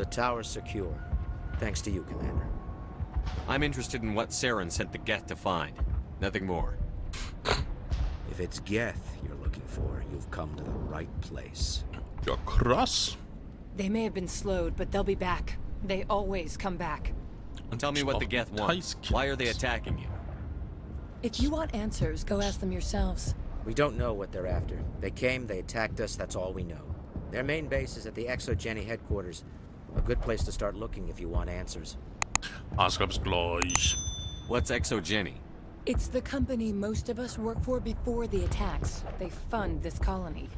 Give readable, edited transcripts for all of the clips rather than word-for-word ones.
The tower's secure. Thanks to you, Commander. I'm interested in what Saren sent the Geth to find. Nothing more. If it's Geth you're looking for, you've come to the right place. Ja, krass. They may have been slowed, but they'll be back. They always come back. Tell me what the Geth want. Why are they attacking you? If you want answers, go ask them yourselves. We don't know what they're after. They came, they attacked us, that's all we know. Their main base is at the Exogeny headquarters. A good place to start looking if you want answers. Ask us gleich. What's Exogeny? It's the company most of us work for before the attacks. They fund this colony.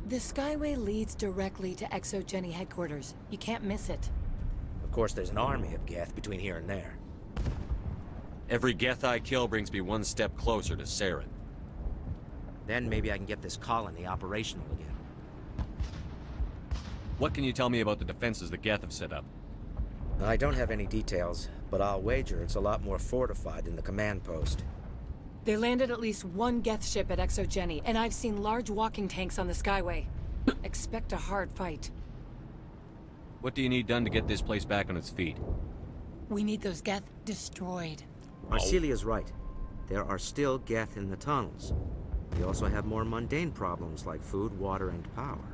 The Skyway leads directly to Exogeny headquarters. You can't miss it. Of course, there's an army of Geth between here and there. Every Geth I kill brings me one step closer to Saren. Then maybe I can get this colony operational again. What can you tell me about the defenses the Geth have set up? I don't have any details, but I'll wager it's a lot more fortified than the command post. They landed at least one Geth ship at Exogeny, and I've seen large walking tanks on the Skyway. Expect a hard fight. What do you need done to get this place back on its feet? We need those Geth destroyed. Arcelia's right. There are still Geth in the tunnels. We also have more mundane problems like food, water, and power.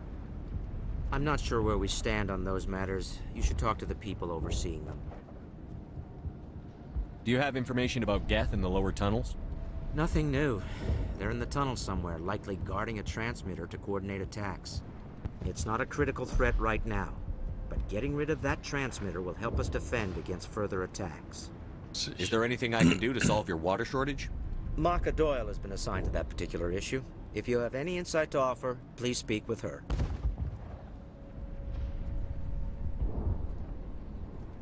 I'm not sure where we stand on those matters. You should talk to the people overseeing them. Do you have information about Geth in the lower tunnels? Nothing new. They're in the tunnel somewhere, likely guarding a transmitter to coordinate attacks. It's not a critical threat right now, but getting rid of that transmitter will help us defend against further attacks. Is there anything I can do to solve your water shortage? Maka Doyle has been assigned to that particular issue. If you have any insight to offer, please speak with her.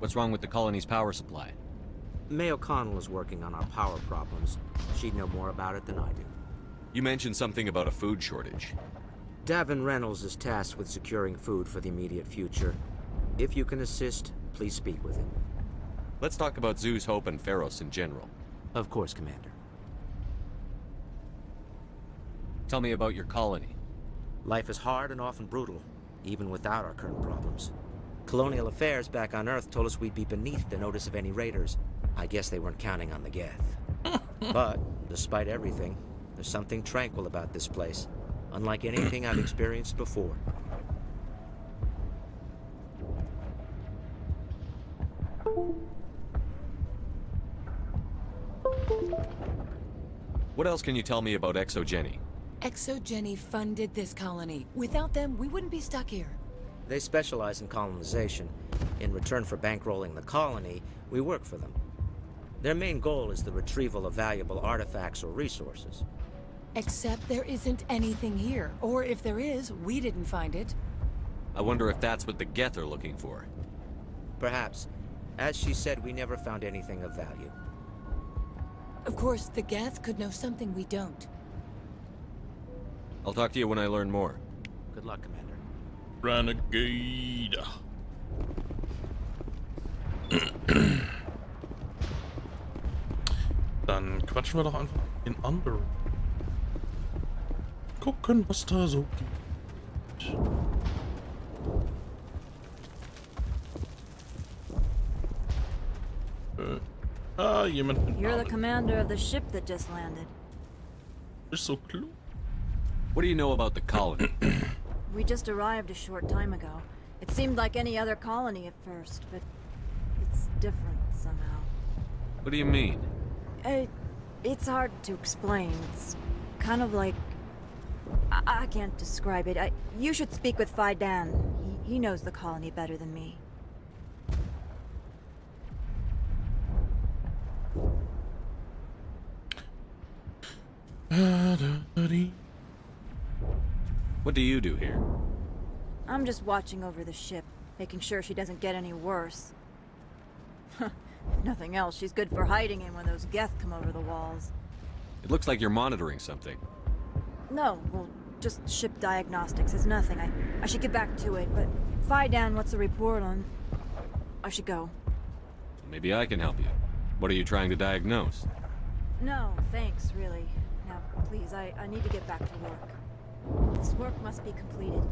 What's wrong with the colony's power supply? May O'Connell is working on our power problems. She'd know more about it than I do. You mentioned something about a food shortage. Davin Reynolds is tasked with securing food for the immediate future. If you can assist, please speak with him. Let's talk about Zoo's Hope and Pharos in general. Of course, Commander. Tell me about your colony. Life is hard and often brutal, even without our current problems. Colonial affairs back on Earth told us we'd be beneath the notice of any raiders. I guess they weren't counting on the Geth. But, despite everything, there's something tranquil about this place, unlike anything I've experienced before. What else can you tell me about Exogeny? Exogeny funded this colony. Without them, we wouldn't be stuck here. They specialize in colonization. In return for bankrolling the colony, we work for them. Their main goal is the retrieval of valuable artifacts or resources. Except there isn't anything here. Or if there is, we didn't find it. I wonder if that's what the Geth are looking for. Perhaps. As she said, we never found anything of value. Of course, the Geth could know something we don't. I'll talk to you when I learn more. Good luck, Commander. Renegade. Dann quatschen wir doch einfach in andere. Gucken, was da so gibt. Jemand mit You're the Namen. commander of the ship that just landed. Ist so klug. What do you know about the colony? We just arrived a short time ago. It seemed like any other colony at first, but it's different somehow. What do you mean? It's hard to explain. It's kind of like... I can't describe it. You should speak with Faidan. He knows the colony better than me. What do you do here? I'm just watching over the ship, making sure she doesn't get any worse. If nothing else, she's good for hiding in when those Geth come over the walls. It looks like you're monitoring something. No, well, just ship diagnostics. It's nothing. I should get back to it, but Faidan wants a report on... I should go. Maybe I can help you. What are you trying to diagnose? No, thanks, really. Now, please, I need to get back to work. This work must be completed.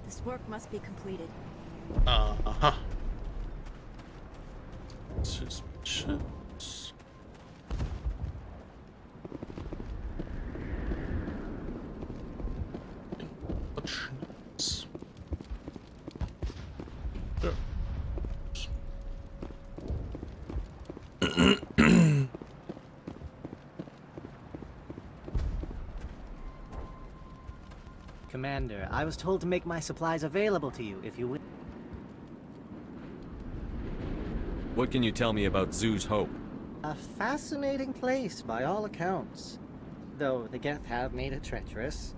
This work must be completed. Aha. Suspicious. Schnitz. Ja. Commander, I was told to make my supplies available to you if you would. What can you tell me about Zoo's Hope? A fascinating place by all accounts, though the Geth have made it treacherous.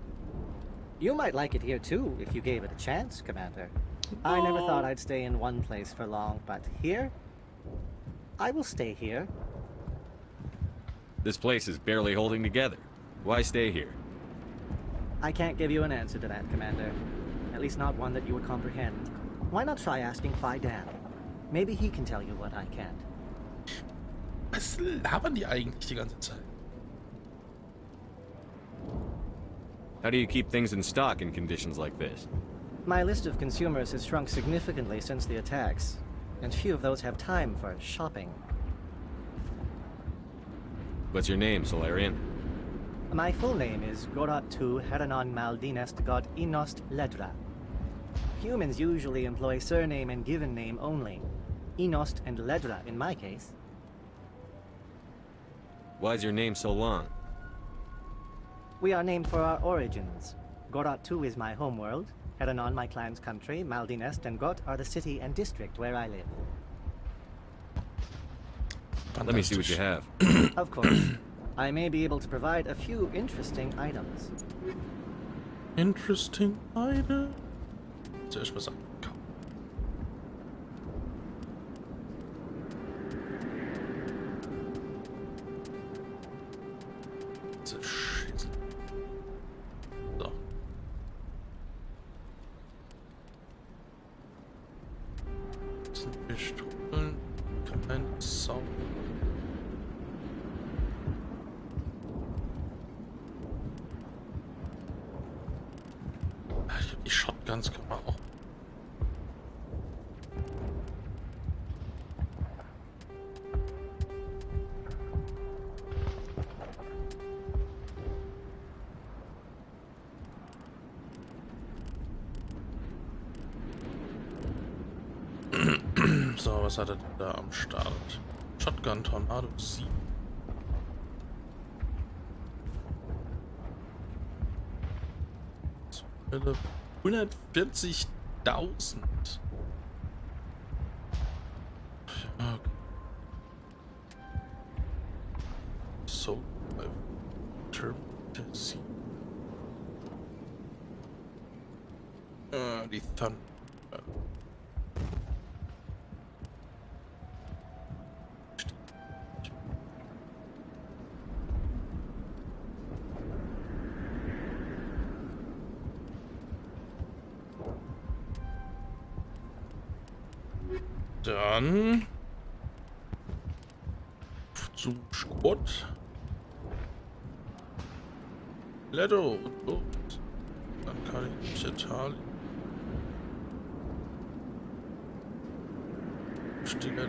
You might like it here too if you gave it a chance, Commander. I never thought I'd stay in one place for long, but here? I will stay here. This place is barely holding together. Why stay here? I can't give you an answer to that, Commander. At least not one that you would comprehend. Why not try asking Phi Dan? Maybe he can tell you what I can't. Was labern die eigentlich die ganze Zeit? How do you keep things in stock in conditions like this? My list of consumers has shrunk significantly since the attacks, and few of those have time for shopping. What's your name, Solarian? My full name is Gorat Tu Heranon Maldinest God Inost Ledra. Humans usually employ surname and given name only. Inost and Ledra in my case. Why's your name so long? We are named for our origins. Gorat Tu is my homeworld, Heranon my clan's country, Maldinest and Got are the city and district where I live. Let me see what you have. Of course. I may be able to provide a few interesting items. Interesting item. Zuerst mal sagen. So. Das sind Pistolen. Kein Sound. Ich hab die Shotguns kann man auch. So, was hat er denn da am Start? Shotgun Tornado 7. So, 140.000. Ja, okay. So, Turbulency. Die Thunder. Dann zum Squad. Ledo und los. Dann kann ich Italien. Stille.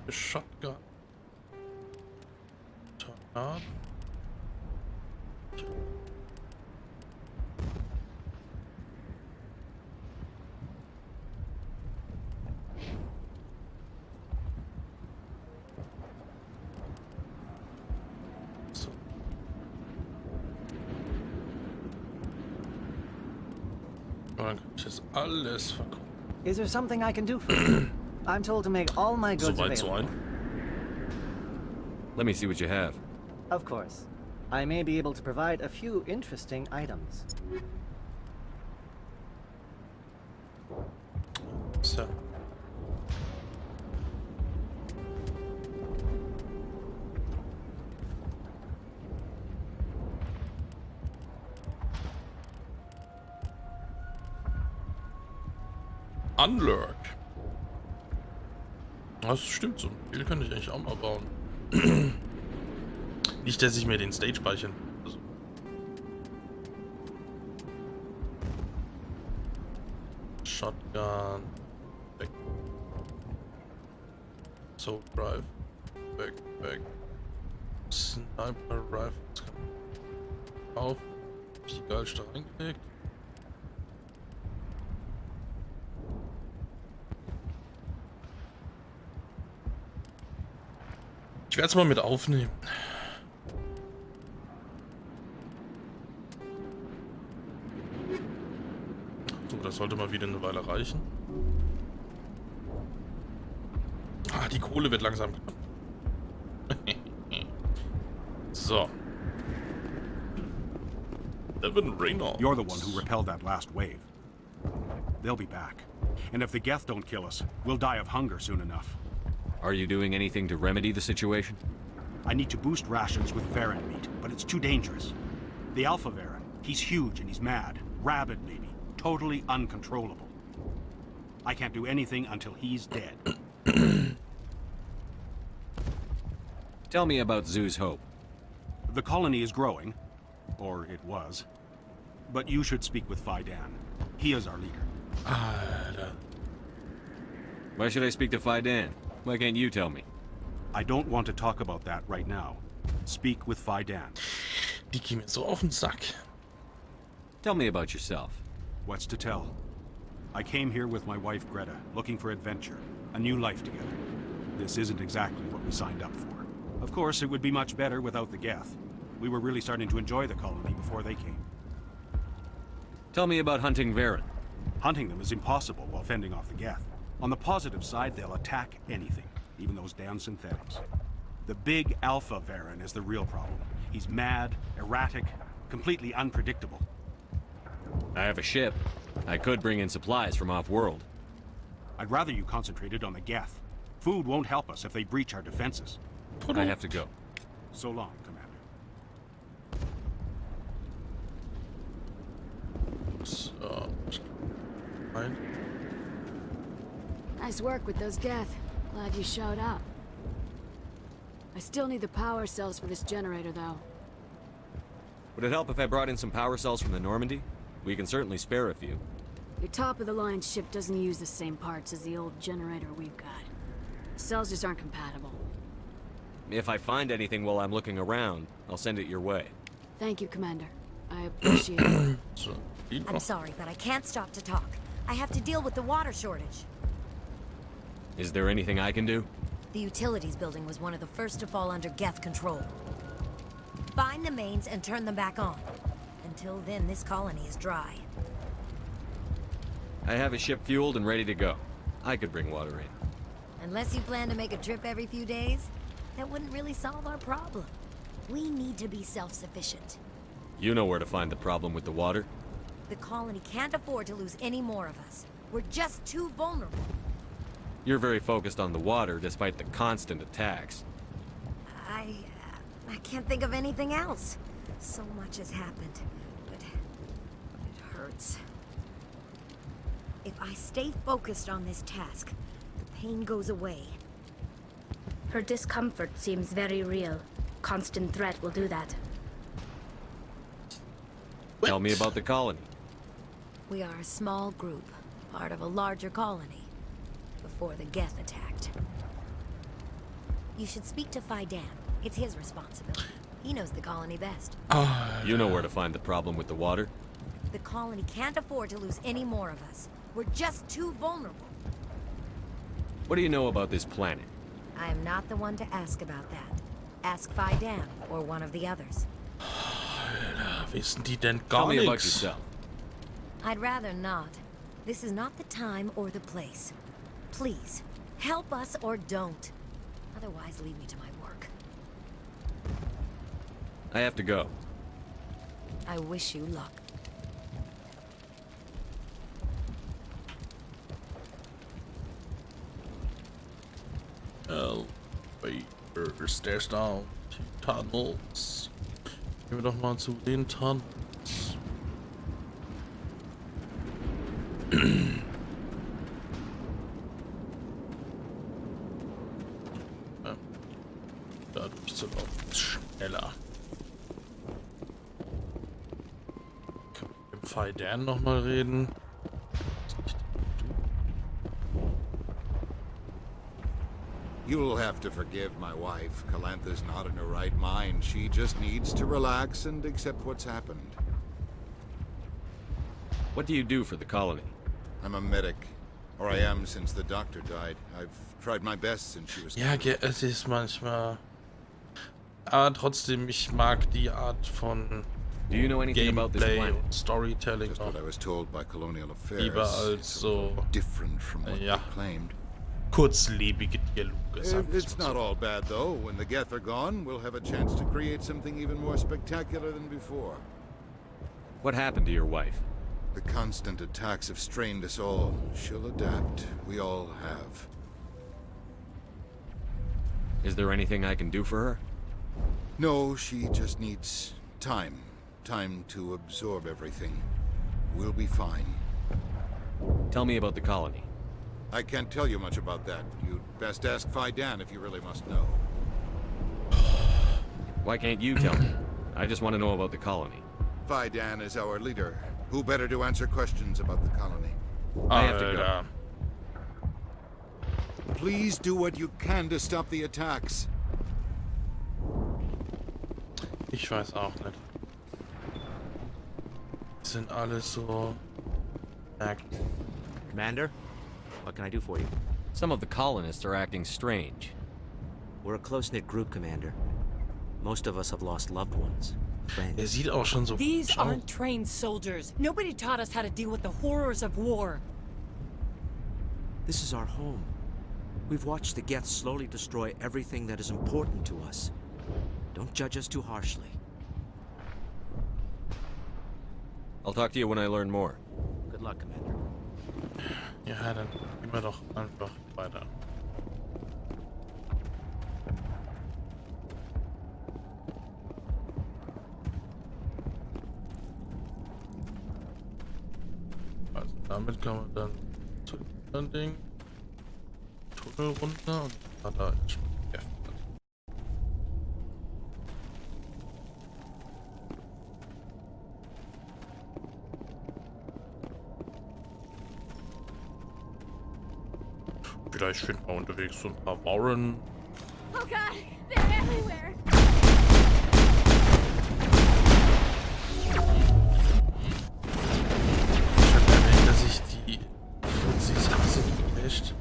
Shotgun. Tornado. So. Dann kann ich das alles verkaufen. Is there something I can do for you? I'm told to make all my goods Soweit so available. ein. Let me see what you have. Of course. I may be able to provide a few interesting items. So. Unlurk. Das stimmt, so ein Spiel könnte ich eigentlich auch mal bauen. Nicht, dass ich mir den Stage speichern. Also. Shotgun. Weg. So Drive. Weg, weg. Sniper Rifles. Auf. Hab ich die geilste reingelegt. Ich werde es mal mit aufnehmen. So, das sollte mal wieder eine Weile reichen. Ah, die Kohle wird langsam knapp. So. Evan Reynolds. You're the one who repelled that last wave. They'll be back. And if the Geth don't kill us, we'll die of hunger soon enough. Are you doing anything to remedy the situation? I need to boost rations with Varen meat, but it's too dangerous. The Alpha Varen, he's huge and he's mad. Rabid, maybe. Totally uncontrollable. I can't do anything until he's dead. Tell me about Zoo's Hope. The colony is growing. Or it was. But you should speak with Faidan. He is our leader. Alter. Why should I speak to Faidan? Why can't you tell me? I don't want to talk about that right now. Speak with Faidan. Die gehen mir so auf den Sack. Tell me about yourself. What's to tell? I came here with my wife Greta, looking for adventure, a new life together. This isn't exactly what we signed up for. Of course, it would be much better without the Geth. We were really starting to enjoy the colony before they came. Tell me about hunting Varen. Hunting them is impossible while fending off the Geth. On the positive side, they'll attack anything, even those damn synthetics. The big Alpha Varen is the real problem. He's mad, erratic, completely unpredictable. I have a ship. I could bring in supplies from off-world. I'd rather you concentrated on the Geth. Food won't help us if they breach our defenses. I have to go. So long, Commander. So. Right. Nice work with those Geth. Glad you showed up. I still need the power cells for this generator, though. Would it help if I brought in some power cells from the Normandy? We can certainly spare a few. Your top-of-the-line ship doesn't use the same parts as the old generator we've got. The cells just aren't compatible. If I find anything while I'm looking around, I'll send it your way. Thank you, Commander. I appreciate it. So. I'm sorry, but I can't stop to talk. I have to deal with the water shortage. Is there anything I can do? The utilities building was one of the first to fall under Geth control. Find the mains and turn them back on. Until then, this colony is dry. I have a ship fueled and ready to go. I could bring water in. Unless you plan to make a trip every few days, that wouldn't really solve our problem. We need to be self-sufficient. You know where to find the problem with the water? The colony can't afford to lose any more of us. We're just too vulnerable. You're very focused on the water, despite the constant attacks. I can't think of anything else. So much has happened, but it hurts. If I stay focused on this task, the pain goes away. Her discomfort seems very real. Constant threat will do that. Tell me about the colony. We are a small group, part of a larger colony, before the Geth attacked. You should speak to Faidan. It's his responsibility. He knows the colony best. You know where to find the problem with the water? The colony can't afford to lose any more of us. We're just too vulnerable. What do you know about this planet? I am not the one to ask about that. Ask Faidan or one of the others. Wissen die denn Tell gar me about nichts? yourself. I'd rather not. This is not the time or the place. Please, help us or don't. Otherwise, leave me to my work. I have to go. I wish you luck. Elevator, stairs down to tunnels. Gehen wir doch mal zu den Tunnels. Dan nochmal reden. You'll have to forgive my wife. Calantha's not in her right mind. She just needs to relax and accept what's happened. What do you do for the colony? I'm a medic. Or I am since the doctor died. I've tried my best since she was... Ja, es ist manchmal... Aber trotzdem, ich mag die Art von Do you know anything about this Gameplay planet? und Storytelling Just auch what I was told by Colonial Affairs. lieber als It's a so little different from what ja, they claimed. kurzlebige Dialoge. sagen wir's It's mal not so. all bad, though. When the Geth are gone, we'll have a chance to create something even more spectacular than before. What happened to your wife? The constant attacks have strained us all. She'll adapt. We all have. Is there anything I can do for her? No, she just needs time. Time to absorb everything. We'll be fine. Tell me about the colony. I can't tell you much about that. You'd best ask Dan if you really must know. Why can't you tell me? I just want to know about the colony. Dan is our leader. Who better to answer questions about the colony? I have to go. Alter. Please do what you can to stop the attacks. Ich weiß auch nicht. Die sind alle so... Commander, what can I do for you? Some of the colonists are acting strange. We're a close-knit group, Commander. Most of us have lost loved ones, friends. Der sieht auch schon so... These Schau. aren't trained soldiers. Nobody taught us how to deal with the horrors of war. This is our home. We've watched the Geth slowly destroy everything that is important to us. Don't judge us too harshly. I'll talk to you when I learn more. Good luck, Commander. Ja, dann gehen wir doch einfach weiter. Also damit kann man dann zu dem anderen Ding Tunnel runter und dann da ist schon geöffnet. Vielleicht finden wir unterwegs so ein paar Warren. Oh god, they're everywhere. Ich hab erwähnt, dass ich die Fuzis hasse, echt.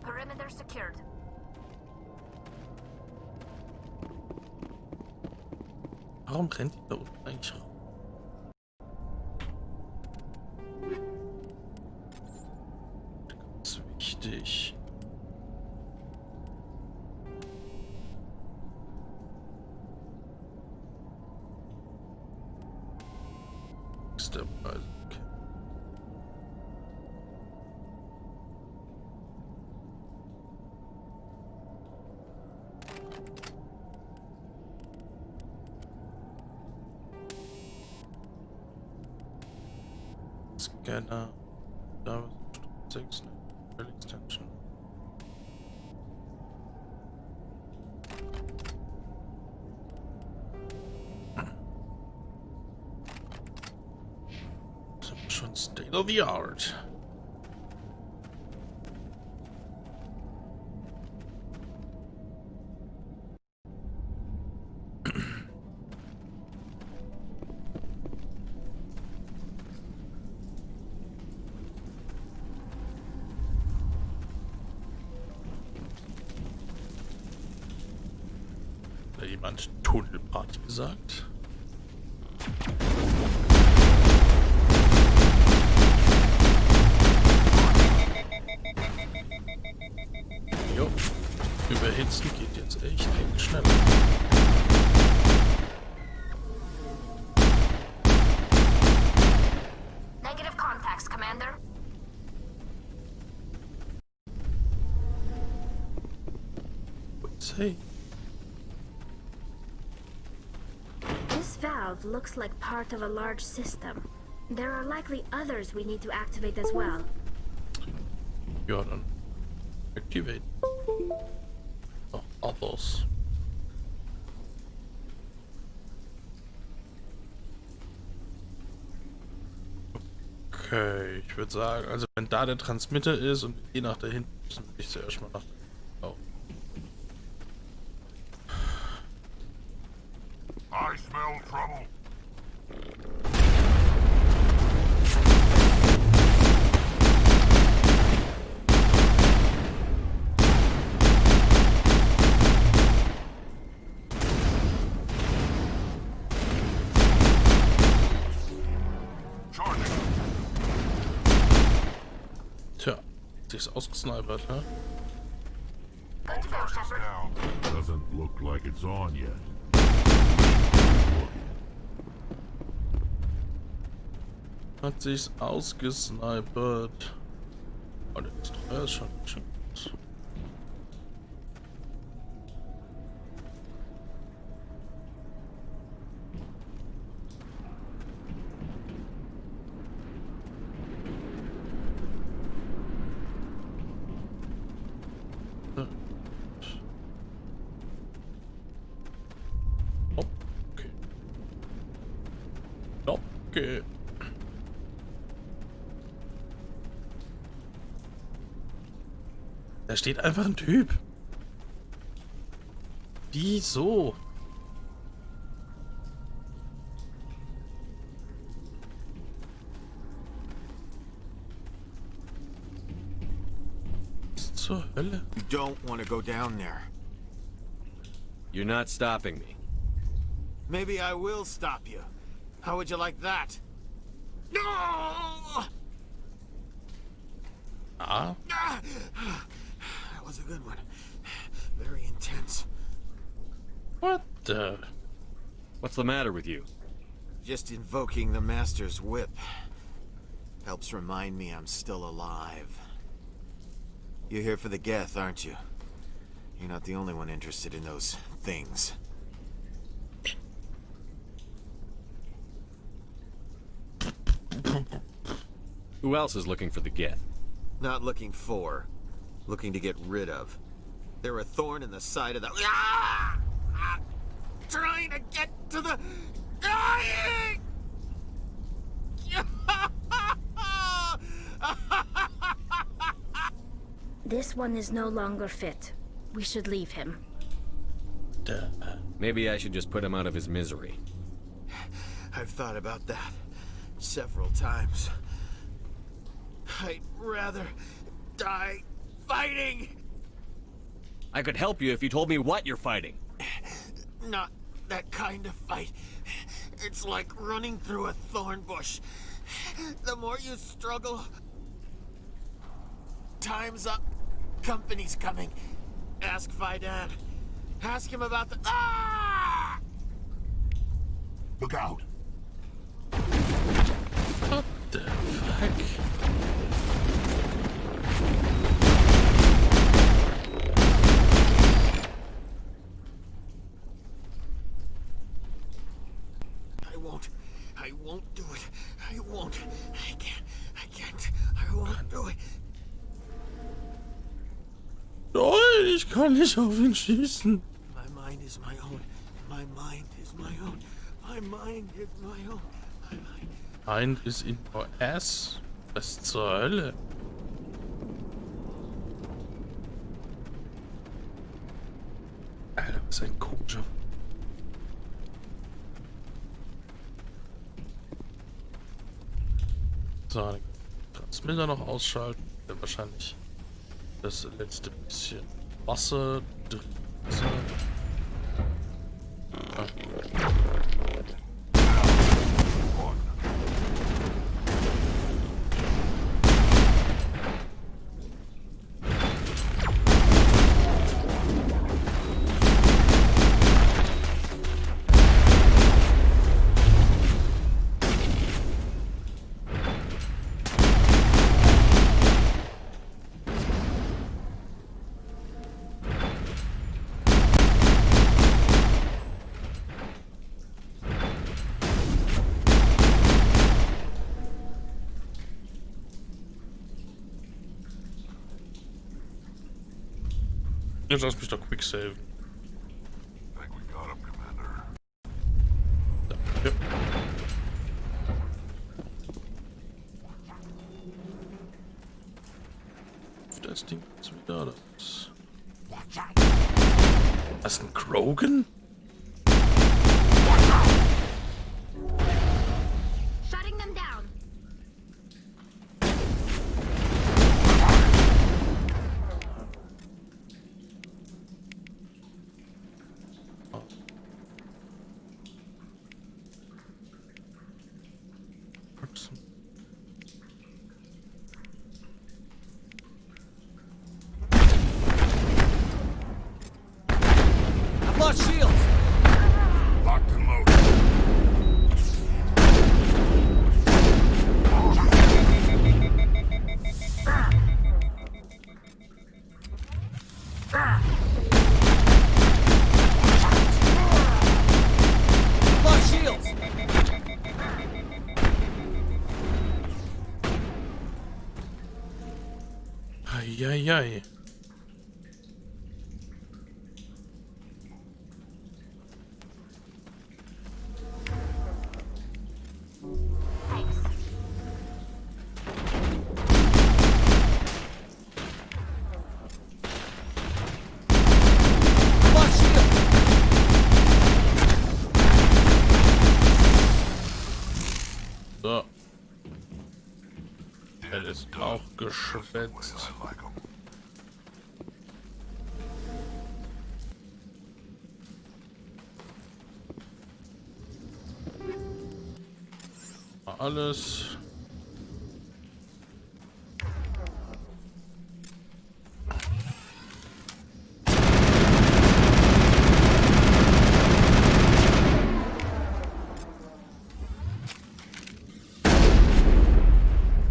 Perimeter secured. Warum rennt die da unten eigentlich raus? Ganz wichtig. Ist dabei. Okay. Scanner. Da ist 6 Extension. Das ist schon State of the Art. Hat jemand Tunnelparty gesagt? Jo, überhitzen geht jetzt echt schneller. Negative contacts, Commander. What's hey? This valve looks like part of a large system. There are likely others we need to activate as well. Ja, dann activate. Oh, others. Okay, ich würde sagen, also wenn da der Transmitter ist und je nach da hinten müssen wir nicht zuerst mal nach. Oh. I smell trouble. Tja, sie ist ausgesnipert, ne? Doesn't look like it's on yet. Hat sich's ausgesnipert. Oh, der Destroyer ist schon gut. Okay. Okay. Da steht einfach ein Typ. Wieso? Was zur Hölle? You don't want to go down there. You're not stopping me. Maybe I will stop you. How would you like that? No! Ah. That was a good one. Very intense. What the? What's the matter with you? Just invoking the Master's whip helps remind me I'm still alive. You're here for the Geth, aren't you? You're not the only one interested in those things. Who else is looking for the Geth? Not looking for, looking to get rid of. They're a thorn in the side of the... Ah! Ah! Trying to get to the... Dying! This one is no longer fit. We should leave him. Duh. Maybe I should just put him out of his misery. I've thought about that several times. I'd rather die fighting. I could help you if you told me what you're fighting. Not that kind of fight. It's like running through a thorn bush. The more you struggle, time's up. Company's coming. Ask Faidan. Ask him about the... Ah! Look out. What the fuck? I won't do it. I won't. I can't. I won't do it. Nein, ich kann nicht auf ihn schießen. My mind is my own. My mind is my own. My mind is my own. My mind. Mind is in your ass. Was zur Hölle? Alter, was ein komischer. So, den Transmitter noch ausschalten. Der wahrscheinlich das letzte bisschen Wasser drin ist. Ah. Jetzt lass mich doch quick save. Think we got him, Commander. Danke. Ja, das. Was ist ein Krogan? Shutting them down. Lost shields! Locked and loaded. Lost shields! Eieiei. Lost shields! So. Er ist auch geschwätzt. I like 'em. Alles.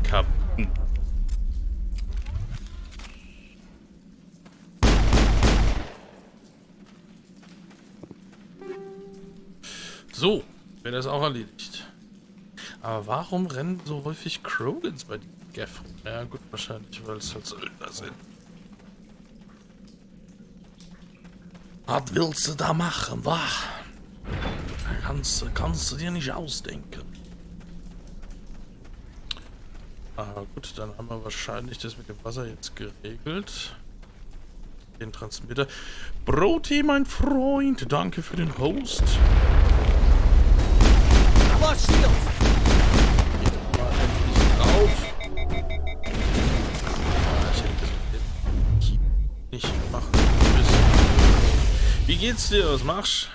Kapten. So, wäre das auch erledigt. Aber warum rennen so häufig Krogans bei den Geth? Ja gut, wahrscheinlich, weil es halt Söldner sind. Was willst du da machen, wa? Kannst du dir nicht ausdenken. Aber gut, dann haben wir wahrscheinlich das mit dem Wasser jetzt geregelt. Den Transmitter. Broti, mein Freund, danke für den Host. Lost shields! Mal endlich drauf. Ich hätte das mit dem nicht machen müssen. Wie geht's dir? Was machst du?